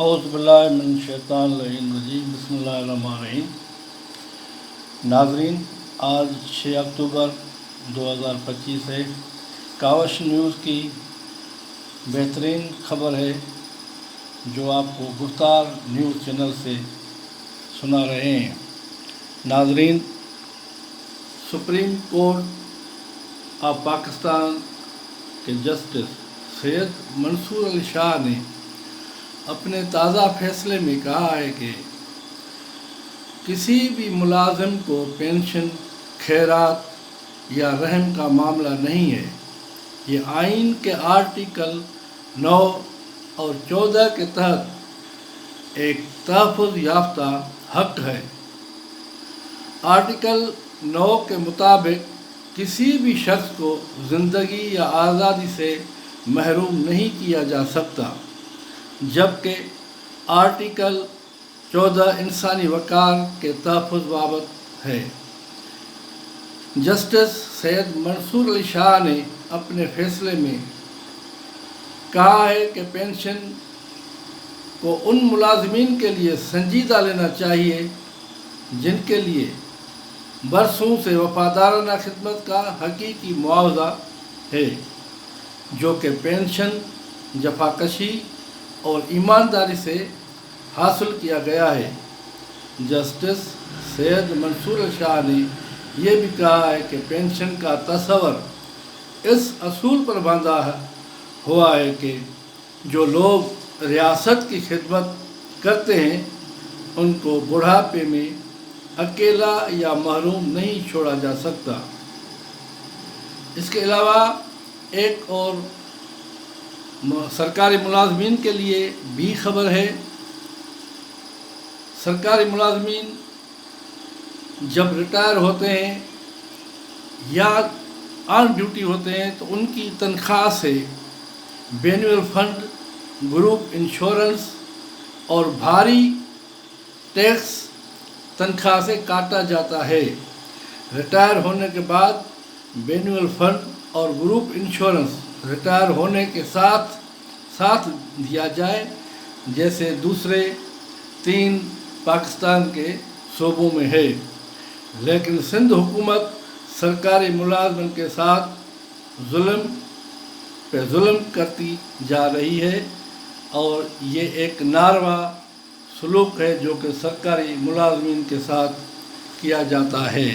اعوذ باللہ من الشیطان الرجیم بسم اللہ الرحمن الرحیم۔ ناظرین، آج 6 اکتوبر 2025 ہے۔ کاوش نیوز کی بہترین خبر ہے جو آپ کو گفتار نیوز چینل سے سنا رہے ہیں۔ ناظرین، سپریم کورٹ آف پاکستان کے جسٹس سید منصور علی شاہ نے اپنے تازہ فیصلے میں کہا ہے کہ کسی بھی ملازم کو پینشن، خیرات یا رحم کا معاملہ نہیں ہے۔ یہ آئین کے آرٹیکل 9 اور 14 کے تحت ایک تحفظ یافتہ حق ہے۔ آرٹیکل 9 کے مطابق کسی بھی شخص کو زندگی یا آزادی سے محروم نہیں کیا جا سکتا، جبکہ آرٹیکل 14 انسانی وقار کے تحفظ بابت ہے۔ جسٹس سید منصور علی شاہ نے اپنے فیصلے میں کہا ہے کہ پینشن کو ان ملازمین کے لیے سنجیدہ لینا چاہیے جن کے لیے برسوں سے وفادارانہ خدمت کا حقیقی معاوضہ ہے، جو کہ پینشن جفاکشی اور ایمانداری سے حاصل کیا گیا ہے۔ جسٹس سید منصور شاہ نے یہ بھی کہا ہے کہ پینشن کا تصور اس اصول پر باندھا ہوا ہے کہ جو لوگ ریاست کی خدمت کرتے ہیں ان کو بڑھاپے میں اکیلا یا محروم نہیں چھوڑا جا سکتا۔ اس کے علاوہ ایک اور سرکاری ملازمین کے لیے بھی خبر ہے۔ سرکاری ملازمین جب ریٹائر ہوتے ہیں یا آن ڈیوٹی ہوتے ہیں تو ان کی تنخواہ سے بینول فنڈ، گروپ انشورنس اور بھاری ٹیکس تنخواہ سے کاٹا جاتا ہے۔ ریٹائر ہونے کے بعد بینول فنڈ اور گروپ انشورنس ریٹائر ہونے کے ساتھ دیا جائے، جیسے دوسرے 3 پاکستان کے صوبوں میں ہے، لیکن سندھ حکومت سرکاری ملازمین کے ساتھ ظلم کرتی جا رہی ہے اور یہ ایک ناروا سلوک ہے جو کہ سرکاری ملازمین کے ساتھ کیا جاتا ہے۔